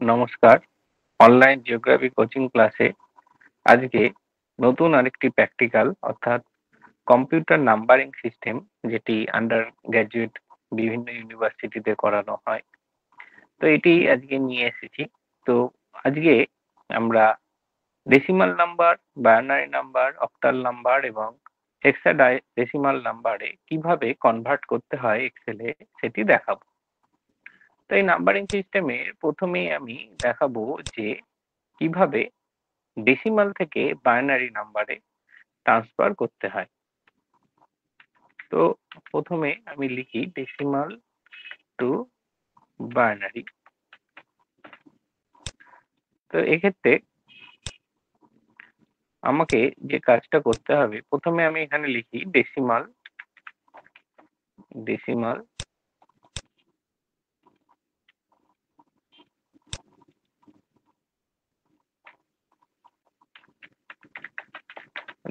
নমস্কার। Online geography coaching ক্লাসে আজকে নতুন আরেকটি প্র্যাকটিক্যাল অর্থাৎ কম্পিউটার নাম্বারিং সিস্টেম, যেটি আন্ডার গ্র্যাজুয়েট বিভিন্ন ইউনিভার্সিটিতে করানো হয়, তো এটি আজকে নিয়ে এসেছি। তো আজকে আমরা decimal number, binary number, octal number এবং হেক্সাডেসিমাল নাম্বারে কিভাবে কনভার্ট করতে হয় এক্সেলে সেটি দেখাবো। তো এই নাম্বারিং সিস্টেমে প্রথমেই আমি দেখাবো যে কিভাবে ডেসিমাল থেকে বাইনারি নাম্বারে ট্রান্সফার করতে হয়। তো প্রথমে আমি লিখি ডেসিমাল টু বাইনারি। তো এক্ষেত্রে আমাকে যে কাজটা করতে হবে, প্রথমে আমি এখানে লিখি ডেসিমাল ডেসিমাল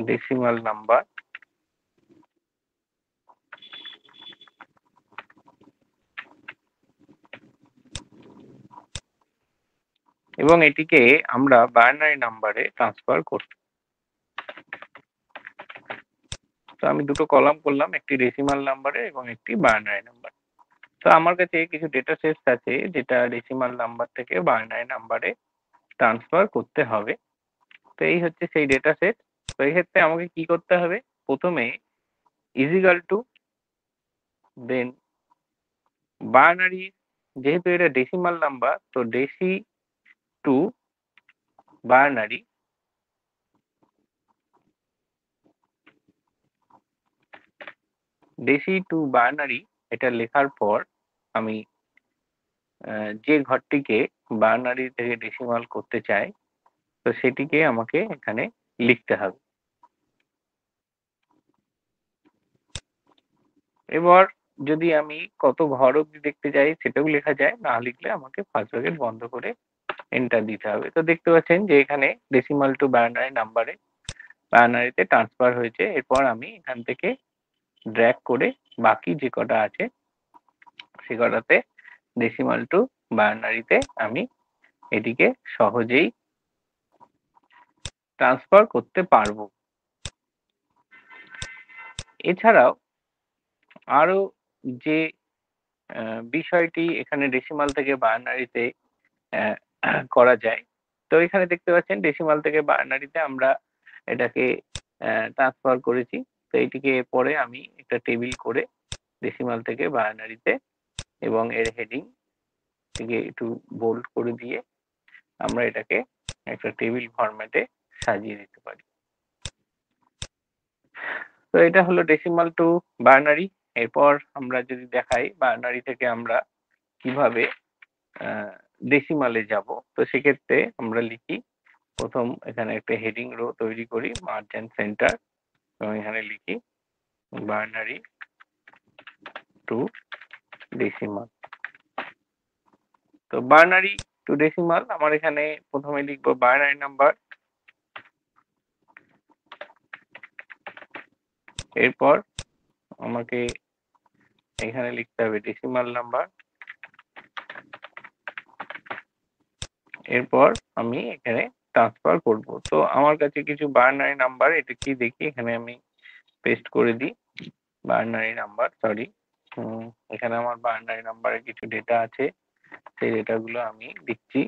ডেসিমাল নাম্বার এবং এটিকে আমরা বাইনারি নাম্বারে ট্রান্সফার করব। তো আমি দুটো কলাম করলাম, একটি ডেসিমাল নাম্বারে এবং একটি বাইনারি নাম্বার। তো আমার কাছে কিছু ডেটা সেটস আছে যেটা ডেসিমাল নাম্বার থেকে বাইনারি নাম্বারে ট্রান্সফার করতে হবে। তো এই হচ্ছে সেই ডেটা সেট। তো এই ক্ষেত্রে আমাকে কি করতে হবে, প্রথমে ইজিক্যাল টু, দেন বাইনারি, যেহেতু এটা ডেসিমাল নাম্বার তো deci two binary, deci two binary এটা লেখার পর আমি যে ঘরটিকে বাইনারি থেকে ডেসিমাল করতে চাই তো সেটিকে আমাকে এখানে লিখতে হবে। এবার যদি আমি কত ঘর অবধি দেখতে চাই সেটাও লেখা যায়, না লিখলে আমাকে ফার্স্ট ব্র্যাকেট বন্ধ করে এন্টার দিতে হবে। তো দেখতে পাচ্ছেন যে এখানে ডেসিমাল টু বাইনারি নাম্বারে বাইনারিতে ট্রান্সফার হয়েছে। এরপর আমি এখান থেকে ড্র্যাগ করে বাকি যে কটা আছে সে কটাতে ডেসিমাল টু বাইনারিতে আমি এটিকে সহজেই ট্রান্সফার করতে পারবো। এছাড়াও আরো যে বিষয়টি এখানে ডেসিমাল থেকে বাইনারিতে করা যায়, তো এখানে দেখতে পাচ্ছেন ডেসিমাল থেকে বাইনারিতে আমরা এটাকে ট্রান্সফার করেছি। তো এইটিকে পরে আমি একটা টেবিল করে ডেসিমাল থেকে বাইনারিতে এবং এর হেডিং থেকে একটু বোল্ড করে দিয়ে আমরা এটাকে একটা টেবিল ফরম্যাটে সাজিয়ে দিতে পারি। তো এটা হলো ডেসিমাল টু বাইনারি। এরপর আমরা যদি দেখাই বাইনারি থেকে আমরা কিভাবে ডেসিমালে যাব, তো সেক্ষেত্রে আমরা লিখি প্রথম এখানে একটা হেডিং রো তৈরি করি, মার্জ এন্ড সেন্টার, এবং এখানে লিখি বাইনারি টু ডেসিমাল। তো বাইনারি টু ডেসিমাল আমার এখানে প্রথমে লিখবো বাইনারি নাম্বার, এরপর আমাকে এখানে লিখতে হবে ডেসিমাল নাম্বার, এরপর আমি এখানে ট্রান্সফার করব। তো আমার কাছে কিছু বাইনারি নাম্বার, এটা কি দেখি এখানে আমি পেস্ট করে দিই বাইনারি নাম্বার, সরি, এখানে আমার বাইনারি নাম্বারে কিছু ডেটা আছে, সেই ডেটাগুলো আমি দিচ্ছি।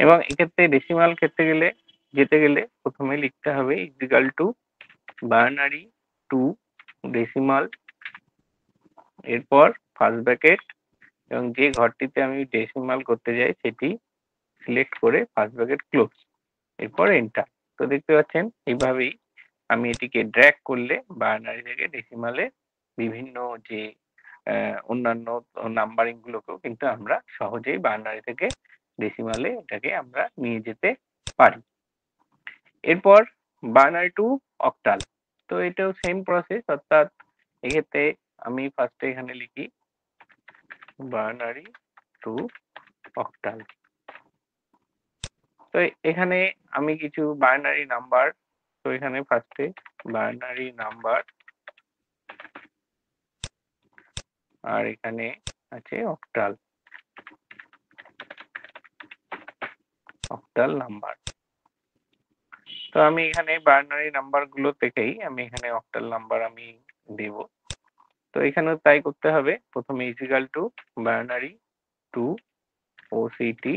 এবং এক্ষেত্রে ডেসিমাল যেতে গেলে প্রথমে লিখতে হবে equal to binary two decimal, এরপর ফার্স্ট ব্র্যাকেট এবং যে ঘরটিতে আমি ডেসিমাল করতে যাই সেটি সিলেক্ট করে ফার্স্ট ব্র্যাকেট ক্লোজ, এরপর এন্টার। তো দেখতে পাচ্ছেন এইভাবেই আমি এটিকে ড্র্যাগ করলে বাইনারি থেকে ডেসিমালে বিভিন্ন যে অন্যান্য নাম্বারিং গুলোকেও কিন্তু আমরা সহজেই বাইনারি থেকে ডেসিমালে এটাকে আমরা নিয়ে যেতে পারি। এরপর বাইনারি টু অক্টাল, তো এটাও সেম প্রসেস, অর্থাৎ এক্ষেত্রে আমি ফার্স্টে এখানে লিখি বাইনারি টু অক্টাল। তো এখানে আমি কিছু বাইনারি নাম্বার, তো এখানে ফার্স্টে বাইনারি নাম্বার, আর এখানে আছে অক্টাল নাম্বার। তো আমি এখানে বাইনারি নাম্বার গুলো থেকেই আমি এখানে অক্টাল নাম্বার আমি দেব। তো এখানেও তাই করতে হবে, প্রথমে equal to binary to OCT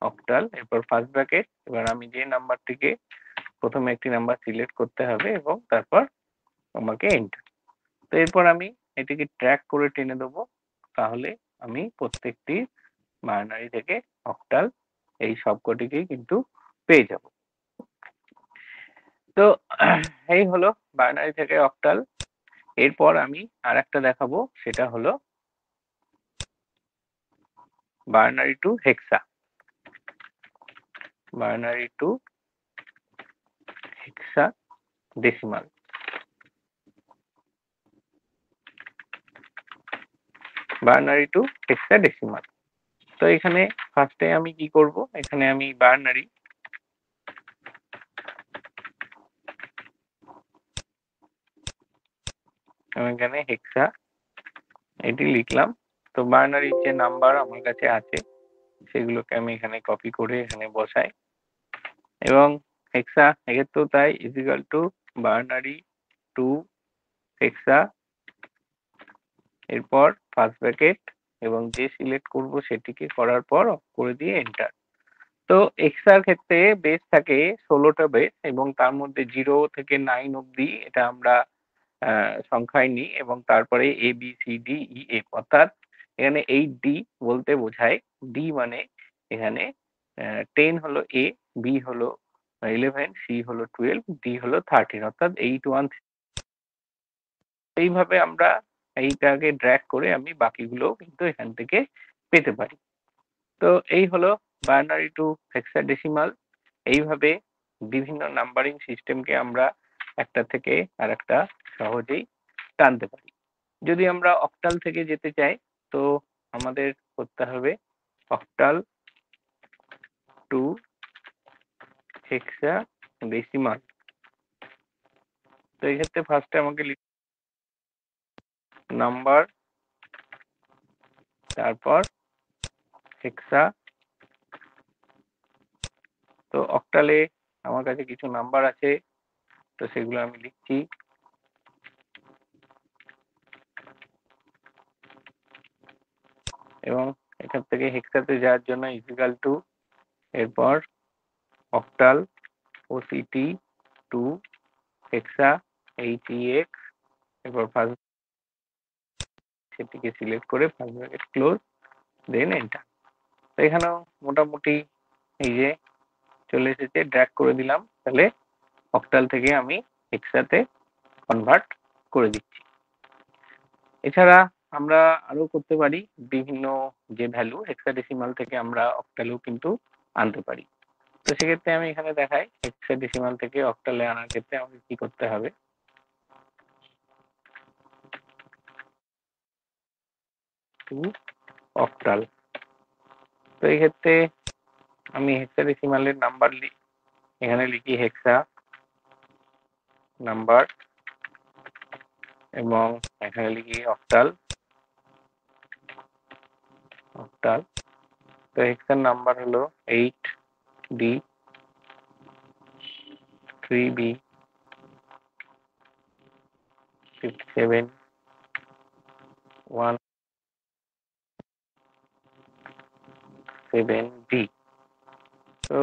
octal, এরপর ফার্স্ট ব্র্যাকেট, এবার আমি যে নাম্বারটিকে প্রথমে একটি নাম্বার সিলেক্ট করতে হবে এবং তারপর আমাকে এন্টার। তো এরপর আমি এটিকে ট্র্যাক করে টেনে দেবো, তাহলে আমি প্রত্যেকটি বাইনারি থেকে অক্টাল এই সবকটিকেই কিন্তু পেয়ে যাব। তো এই হলো বাইনারি থেকে অক্টাল। এরপর আমি আরেকটা দেখাবো, সেটা হলো বাইনারি টু হেক্সা। বাইনারি টু হেক্সা ডেসিমাল। বাইনারি টু হেক্সা ডেসিমাল। তো এখানে ফার্স্টে আমি কি করব, এখানে আমি বাইনারি এখানে হেক্সা এটি লিখলাম। তো বাইনারির যে নাম্বার আমার কাছে আছে সেগুলোকে আমি এখানে কপি করে এখানে বসাই, এবং হেক্সা এক্ষেত্রেও তাই, ইজিক্যাল টু বাইনারি টু হেক্সা, এরপর ফার্স্ট ব্র্যাকেট এবং যে সিলেক্ট করব সেটিকে করার পর করে দিয়ে এন্টার। তো হেক্সার ক্ষেত্রে বেস থাকে 16টা বেস, এবং তার মধ্যে 0 থেকে 9 অবধি এটা আমরা সংখ্যায় নিই, এবং তারপরে A B C D E F, অর্থাৎ এখানে 8D বলতে বোঝায়, ডি মানে এখানে 10 হলো এ, বি হলো 11, সি হলো 12, ডি হলো 13, অর্থাৎ 8 1 এইভাবে আমরা এইটাকে ড্র্যাগ করে আমি বাকিগুলো কিন্তু এখান থেকে পেতে পারি। তো এই হলো বাইনারি টু হেক্সাডেসিমাল। এইভাবে বিভিন্ন নাম্বারিং সিস্টেমকে আমরা একটা থেকে আরেকটা সহজেই টানতে পারি। যদি আমরা অক্টাল থেকে যেতে চাই, তো আমাদের করতে হবে অক্টাল টু হেক্সাডেসিমাল। তো এই ক্ষেত্রে ফার্স্টে আমাকে নাম্বার, তারপর হেক্সা। তো অক্টালে আমার কাছে কিছু নাম্বার আছে, তো সেগুলো আমি লিখছি। এবং এখান থেকে হেক্সাতে যাওয়ার জন্য ইজিক্যাল টু, এরপর octal OCT to hexa HEX, এরপর ফার্স্ট সেটিকে সিলেক্ট করে first bracket close, then enter. তো এখানেও মোটামুটি এই যে চলে এসেছে, ড্র্যাগ করে দিলাম, তাহলে অক্টাল থেকে আমি হেক্সাতে কনভার্ট করে দিচ্ছি। এছাড়া আমরা আরো করতে পারি, বিভিন্ন যে ভ্যালু হেক্সাডেসিমাল থেকে আমরা অক্টালেও কিন্তু আনতে পারি। তো সেক্ষেত্রে আমি এখানে দেখাই হেক্সাডেসিমাল থেকে অক্টালে আনার ক্ষেত্রে আমাকে কি করতে হবে। To octal. তো এই ক্ষেত্রে আমি হেক্সাডেসিমালের নাম্বার এখানে লিখি হেক্সা নাম্বার, এবং এখানে লিখি অক্টাল। অক্টাল। তো হেক্সার নাম্বার হলো 8D 3B 57 17D। তো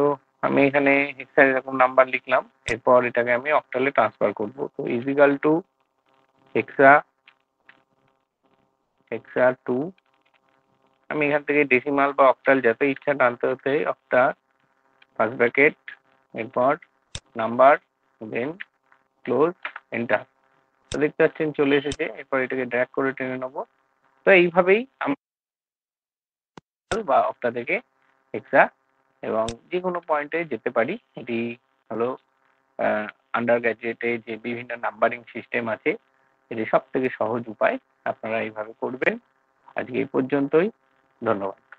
আমি এখানে হেক্সার এরকম নাম্বার লিখলাম, এরপর এটাকে আমি অক্টালে ট্রান্সফার করব। তো equal to hexa hexa to, আমি এখান থেকে ডেসিমাল বা অক্টাল যত ইচ্ছা টানতে হতে, অক্টা ফার্স্ট ব্র্যাকেট, এরপর নাম্বার, দেন ক্লোজ, এন্টার। তো দেখতে পাচ্ছেন চলে এসেছে, এরপর এটাকে ড্র্যাগ করে টেনে নেবো। তো এইভাবেই আমরা বা অক্টা থেকে হেক্সা এবং যে কোনো পয়েন্টে যেতে পারি। এটি হলো আন্ডার গ্র্যাজুয়েটে যে বিভিন্ন নাম্বারিং সিস্টেম আছে, এটি সব থেকে সহজ উপায়, আপনারা এইভাবে করবেন। আজকে এই পর্যন্তই। ধন্যবাদ।